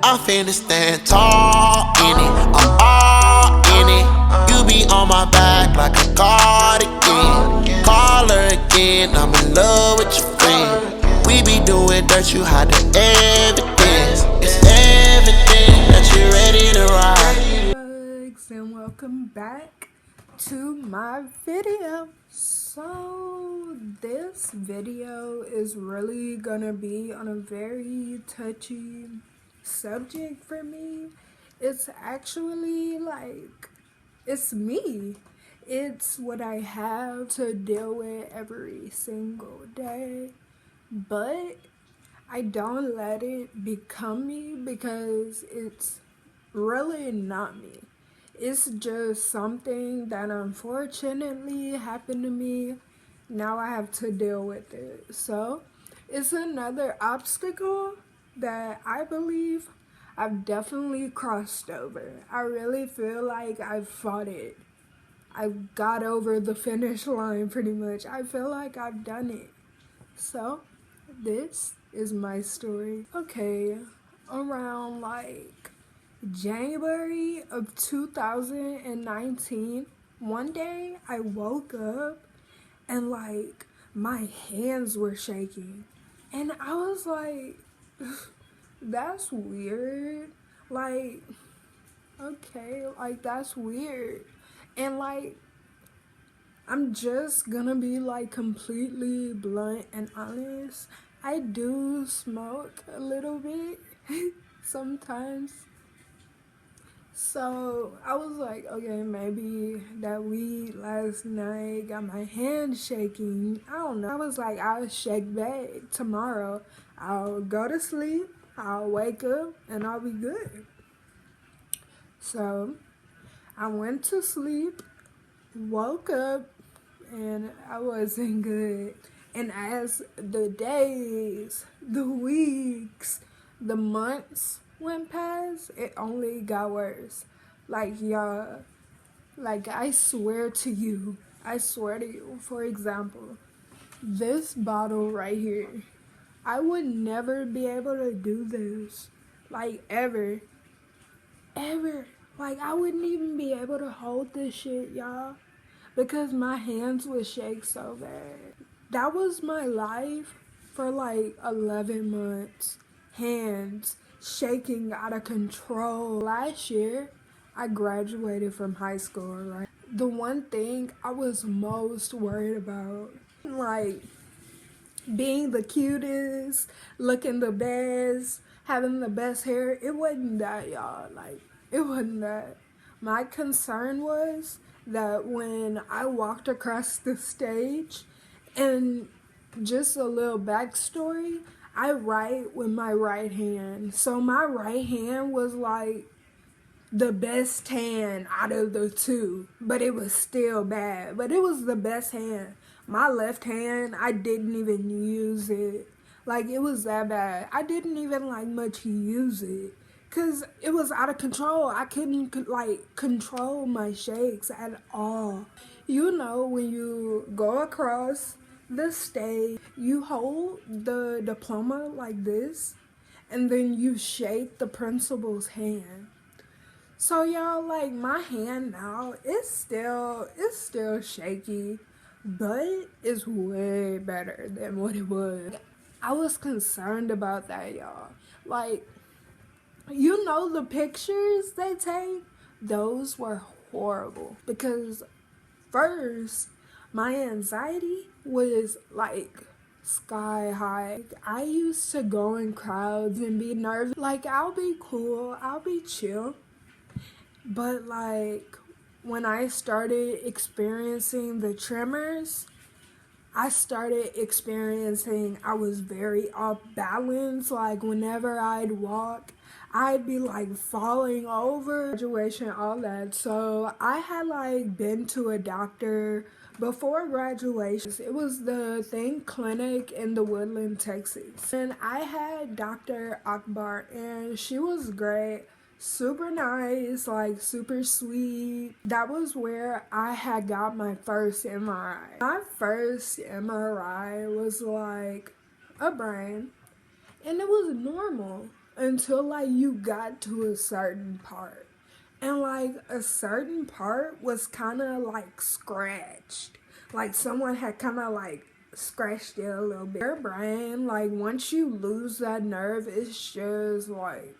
I'm finna stand tall in it, I'm all in it. You be on my back like a cardigan. Call her again, I'm in love with your friend. We be doing dirt, you hide the evidence. It's evident that you're ready to ride. And welcome back to my video. So this video is really gonna be on a very touchy subject for me. It's actually like, it's me. It's what I have to deal with every single day, but I don't let it become me because it's really not me. It's just something that unfortunately happened to me. Now I have to deal with it. So it's another obstacle that I believe I've definitely crossed over. I really feel like I've fought it. I've got over the finish line pretty much. I feel like I've done it. So this is my story. Okay, around like January of 2019, one day I woke up and like my hands were shaking. And I was like, that's weird. Like, okay, like that's weird. And like, I'm just gonna be like completely blunt and honest. I do smoke a little bit sometimes. So I was like, okay, maybe that weed last night got my hand shaking. I don't know. I was like, I'll shake back tomorrow. I'll go to sleep, I'll wake up, and I'll be good. So I went to sleep, woke up, and I wasn't good. And as the days, the weeks, the months went past, it only got worse. Like, y'all, like I swear to you, for example, this bottle right here, I would never be able to do this. Like, ever. Ever. Like, I wouldn't even be able to hold this shit, y'all, because my hands would shake so bad. That was my life for like 11 months. Hands shaking out of control. Last year, I graduated from high school, right? The one thing I was most worried about, like being the cutest, looking the best, having the best hair, it wasn't that, y'all. Like, it wasn't that. My concern was that when I walked across the stage, and just a little backstory, I write with my right hand. So my right hand was like the best hand out of the two, but it was still bad. But it was the best hand. My left hand, I didn't even use it. Like, it was that bad. I didn't even like much use it because it was out of control. I couldn't like control my shakes at all. You know, when you go across the stage, you hold the diploma like this, and then you shake the principal's hand. So y'all, like, my hand now, it's still shaky, but it's way better than what it was. I was concerned about that, y'all. Like, you know, the pictures they take, those were horrible because first my anxiety was like sky high. I used to go in crowds and be nervous. Like, I'll be cool, I'll be chill. But like when I started experiencing the tremors, I started experiencing I was very off balance. Like, whenever I'd walk, I'd be like falling over, graduation, all that. So I had like been to a doctor before graduation. It was the Think Clinic in the Woodland, Texas. And I had Dr. Akbar, and she was great. Super nice, like super sweet. That was where I had got my first MRI. My first MRI was like a brain, and it was normal. until like you got to a certain part. And like a certain part was kind of like scratched. Like someone had kind of like scratched it a little bit. Your brain, like once you lose that nerve, it's just like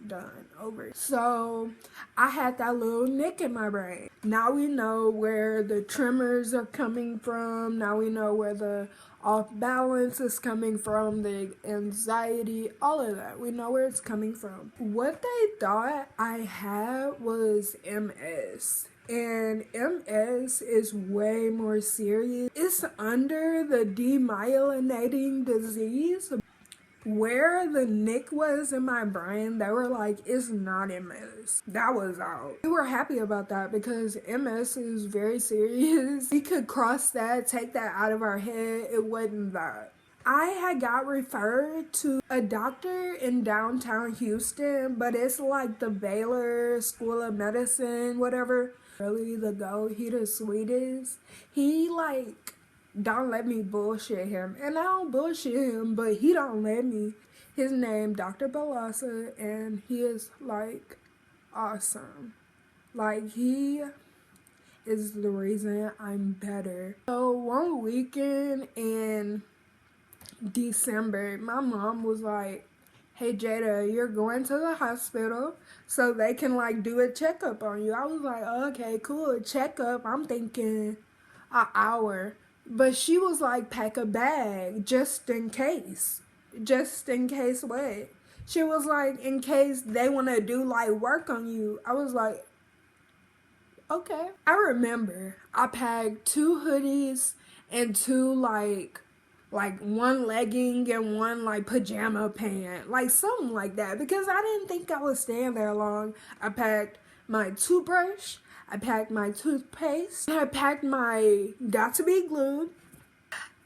done over. So I had that little nick in my brain. Now we know where the tremors are coming from. Now we know where the off balance is coming from, the anxiety, all of that. We know where it's coming from. What they thought I had was MS. And MS is way more serious. It's under the demyelinating disease. Where the nick was in my brain, they were like, it's not MS. That was out. We were happy about that because MS is very serious. We could cross that, take that out of our head. It wasn't that. I had got referred to a doctor in downtown Houston, but it's like the Baylor School of Medicine, whatever. Really the go, he the sweetest. He like don't let me bullshit him. And I don't bullshit him, but he don't let me. His name Dr. Balasa, and he is like awesome. Like he is the reason I'm better. So one weekend in December, my mom was like, hey Jada, you're going to the hospital so they can like do a checkup on you. I was like, okay, cool, checkup. I'm thinking an hour. But she was like, pack a bag just in case. Just in case what? She was like, in case they want to do like work on you. I was like, okay. I remember I packed 2 hoodies and 2 like one legging and 1 like pajama pant, like something like that, because I didn't think I would stand there long. I packed my toothbrush, I packed my toothpaste, I packed my got-to-be glued,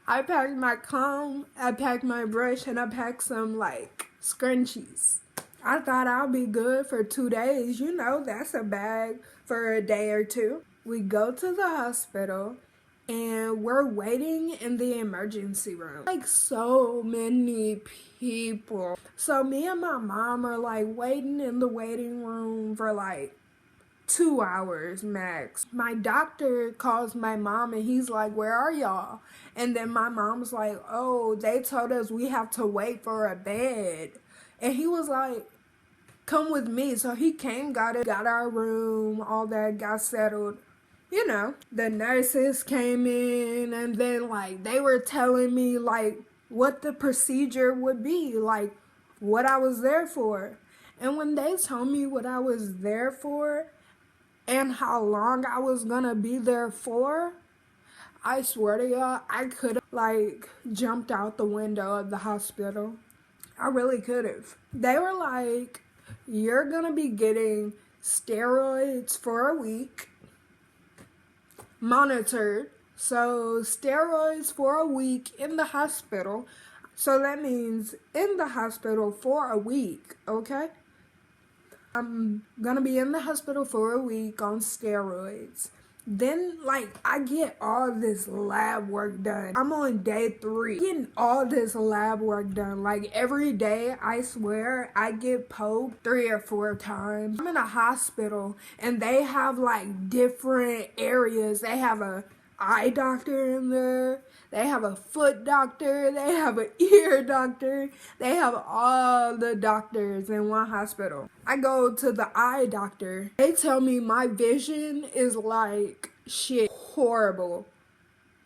I packed my comb, I packed my brush, and I packed some like scrunchies. I thought I'll be good for 2 days. You know, that's a bag for a day or two. We go to the hospital and we're waiting in the emergency room. Like so many people. So me and my mom are like waiting in the waiting room for like 2 hours max. My doctor calls my mom and he's like, where are y'all? And then my mom's like, oh, they told us we have to wait for a bed. And he was like, come with me. So he came, got our room, all that, got settled. You know, the nurses came in and then like they were telling me like what the procedure would be, like what I was there for. And when they told me what I was there for and how long I was gonna be there for, I swear to y'all, I could have like jumped out the window of the hospital. I really could have. They were like, you're gonna be getting steroids for a week, monitored. So steroids for a week in the hospital. So that means in the hospital for a week, okay? I'm gonna be in the hospital for a week on steroids. Then, like, I get all this lab work done. I'm on day 3, getting all this lab work done. Like, every day, I swear, I get poked 3 or 4 times. I'm in a hospital, and they have, like, different areas. They have a eye doctor in there. They have a foot doctor. They have an ear doctor. They have all the doctors in one hospital. I go to the eye doctor. They tell me my vision is like shit, horrible.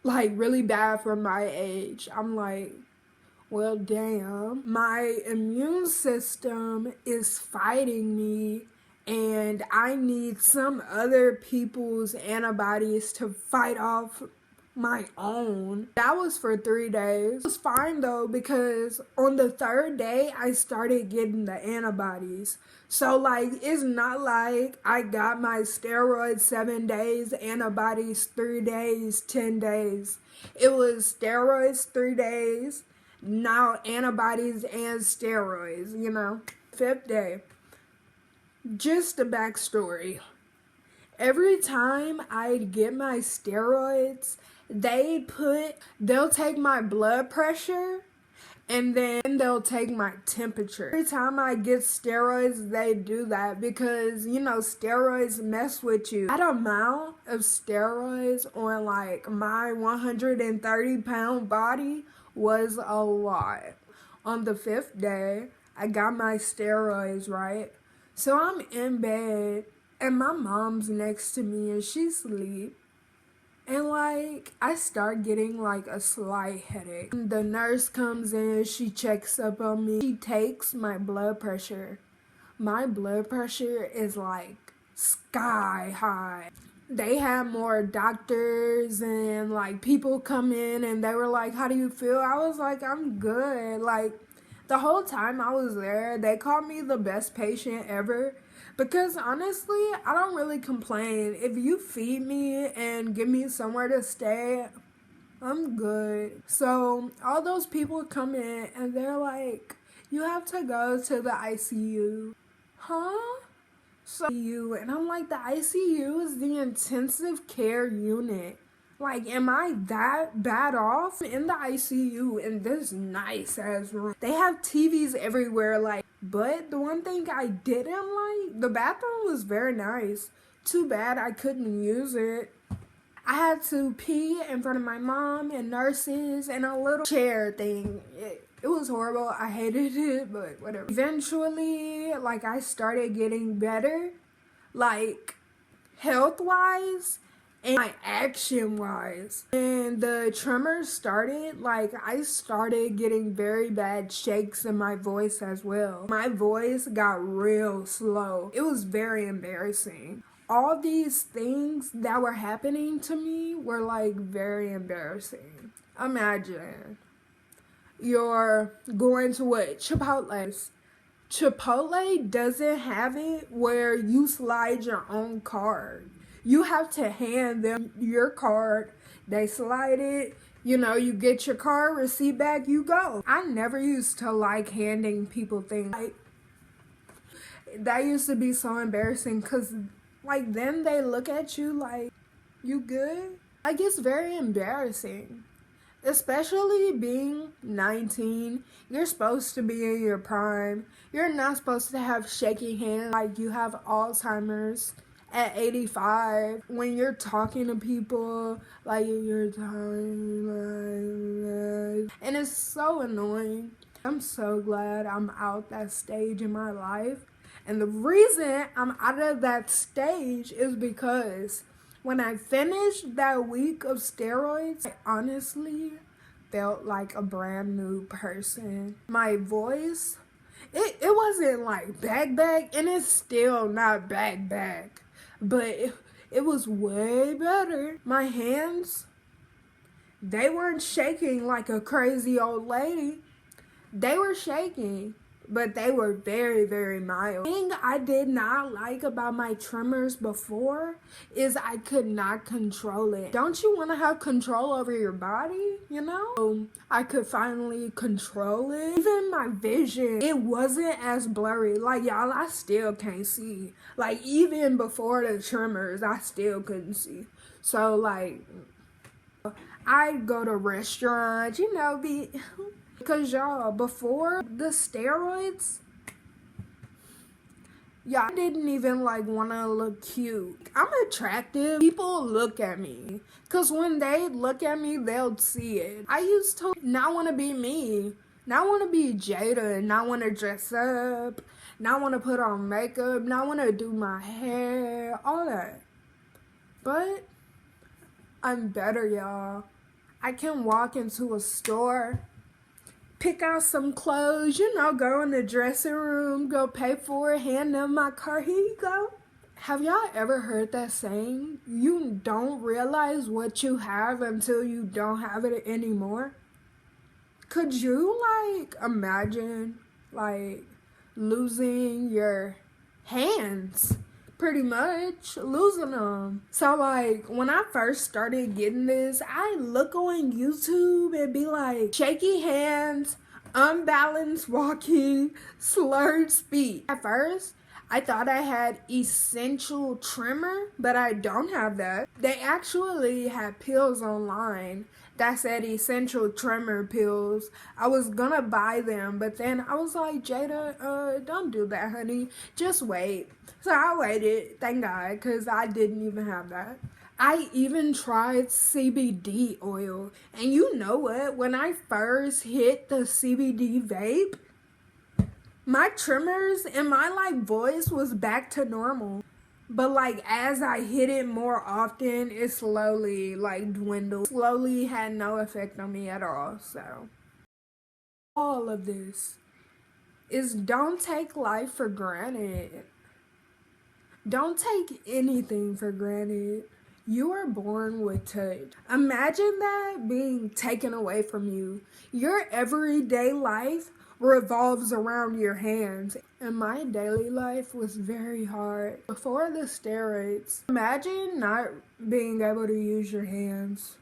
Like really bad for my age. I'm like, well, damn. My immune system is fighting me and I need some other people's antibodies to fight off my own. That was for 3 days. It was fine though because on the 3rd day I started getting the antibodies. So like it's not like I got my steroids 7 days, antibodies 3 days, 10 days. It was steroids 3 days, now antibodies and steroids, you know. 5th day. Just a backstory. Every time I'd get my steroids, they'll take my blood pressure And then they'll take my temperature. Every time I get steroids, they do that because, you know, steroids mess with you. That amount of steroids on like my 130-pound body was a lot. On the 5th day, I got my steroids, right? So I'm in bed and my mom's next to me and she's asleep. And like, I start getting like a slight headache. The nurse comes in, she checks up on me. She takes my blood pressure. My blood pressure is like sky high. They had more doctors and like people come in and they were like, how do you feel? I was like, I'm good. Like, the whole time I was there, they called me the best patient ever. Because honestly, I don't really complain. If you feed me and give me somewhere to stay, I'm good. So all those people come in and they're like, you have to go to the ICU. Huh? So and I'm like, the ICU is the intensive care unit. Like, am I that bad off? In the ICU in this nice ass room. They have TVs everywhere, like, but the one thing I didn't like, the bathroom was very nice. Too bad I couldn't use it. I had to pee in front of my mom and nurses and a little chair thing. It was horrible. I hated it, but whatever. Eventually, like, I started getting better, like, health-wise and my action-wise. And the tremors started, like, I started getting very bad shakes in my voice as well. My voice got real slow. It was very embarrassing. All these things that were happening to me were like very embarrassing. Imagine you're going to what? Chipotle. Chipotle doesn't have it where you slide your own card. You have to hand them your card. They slide it. You know, you get your card, receipt back, you go. I never used to like handing people things. Like, that used to be so embarrassing because like then they look at you like, you good? Like, it's very embarrassing. Especially being 19, you're supposed to be in your prime. You're not supposed to have shaky hands like you have Alzheimer's at 85. When you're talking to people, like you're talking like, and it's so annoying. I'm so glad I'm out that stage in my life. And the reason I'm out of that stage is because when I finished that week of steroids, I honestly felt like a brand new person. My voice, it wasn't like back, and it's still not back, but it was way better. My hands, they weren't shaking like a crazy old lady. They were shaking, but they were very, very mild. The thing I did not like about my tremors before is I could not control it. Don't you want to have control over your body, you know? So I could finally control it. Even my vision, it wasn't as blurry. Like, y'all, I still can't see. Like, even before the tremors, I still couldn't see. So, like, I'd go to restaurants, you know, because y'all, before the steroids, y'all didn't even like want to look cute. I'm attractive. People look at me. Because when they look at me, they'll see it. I used to not want to be me. Not want to be Jada. Not want to dress up. Not want to put on makeup. Not want to do my hair. All that. But I'm better, y'all. I can walk into a store, pick out some clothes, you know, go in the dressing room, go pay for it, hand them my card, here you go. Have y'all ever heard that saying? You don't realize what you have until you don't have it anymore. Could you, like, imagine, like, losing your hands? Pretty much losing them. So like when I first started getting this, I look on YouTube and be like, shaky hands, unbalanced walking, slurred speech. At first, I thought I had essential tremor, but I don't have that. They actually had pills online that said essential tremor pills. I was gonna buy them, but then I was like, Jada, don't do that, honey. Just wait. So I waited, thank God, because I didn't even have that. I even tried CBD oil. And you know what? When I first hit the CBD vape, my tremors and my voice was back to normal. But as I hit it more often, it slowly dwindled. Slowly had no effect on me at all. So all of this is don't take life for granted. Don't take anything for granted. You are born with touch. Imagine that being taken away from you. Your everyday life revolves around your hands. And my daily life was very hard. Before the steroids, imagine not being able to use your hands.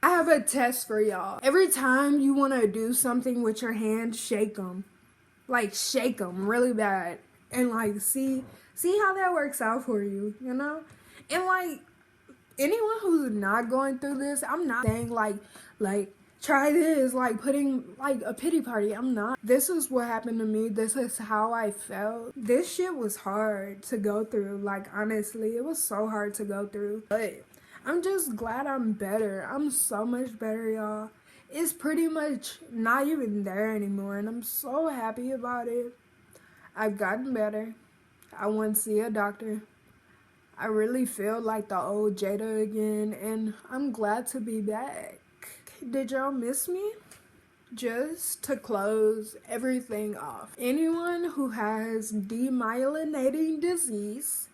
I have a test for y'all. Every time you want to do something with your hands, shake them. Shake them really bad. And see how that works out for you, you know? And anyone who's not going through this, I'm not saying try this, putting a pity party. I'm not. This is what happened to me. This is how I felt. This shit was hard to go through. Honestly, it was so hard to go through. But I'm just glad I'm better. I'm so much better, y'all. It's pretty much not even there anymore, and I'm so happy about it. I've gotten better. I went to see a doctor. I really feel like the old Jada again, and I'm glad to be back. Did y'all miss me? Just to close everything off, anyone who has demyelinating disease,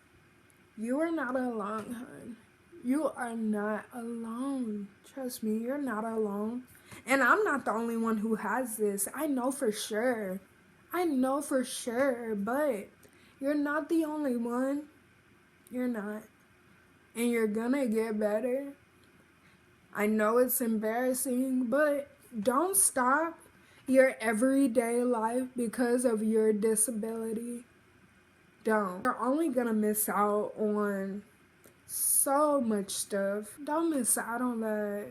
you are not alone, hon. You are not alone. Trust me, you're not alone. And I'm not the only one who has this. I know for sure. But you're not the only one. You're not. And you're gonna get better. I know it's embarrassing, but don't stop your everyday life because of your disability. Don't. You're only gonna miss out on so much stuff. Don't miss out on that.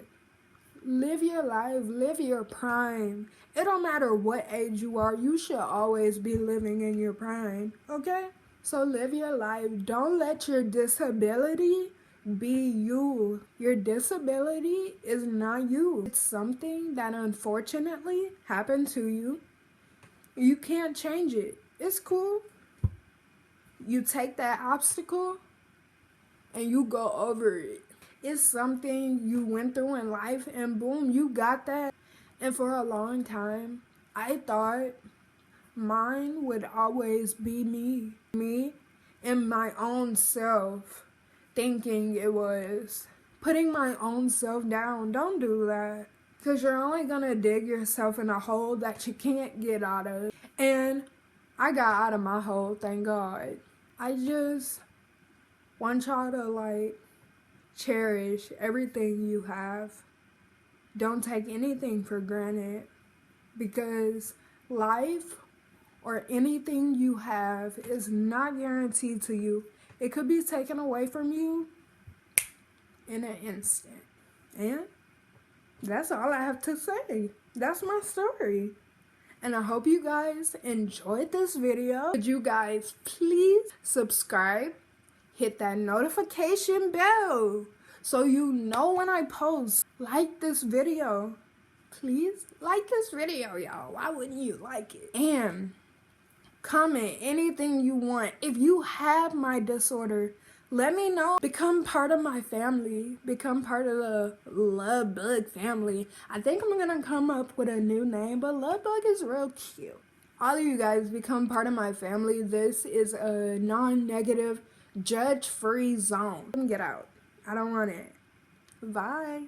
Live your life. Live your prime. It don't matter what age you are. You should always be living in your prime. Okay? So live your life. Don't let your disability be you. Your disability is not you. It's something that unfortunately happened to you. You can't change it. It's cool. You take that obstacle and you go over it. It's something you went through in life and boom, you got that. And for a long time, I thought mine would always be me. Me and my own self. Thinking it was. Putting my own self down. Don't do that. Because you're only going to dig yourself in a hole that you can't get out of. And I got out of my hole, thank God. I just want y'all to cherish everything you have. Don't take anything for granted. Because life or anything you have is not guaranteed to you. It could be taken away from you in an instant. And that's all I have to say. That's my story. And I hope you guys enjoyed this video. Could you guys please subscribe, hit that notification bell so you know when I post. Like this video. Please like this video, y'all. Why wouldn't you like it? And comment anything you want. If you have my disorder, let me know. Become part of my family. Become part of the Love Bug family. I think I'm gonna come up with a new name, but Love Bug is real cute. All of you guys become part of my family. This is a non-negative, judge-free zone. Get out. I don't want it. Bye.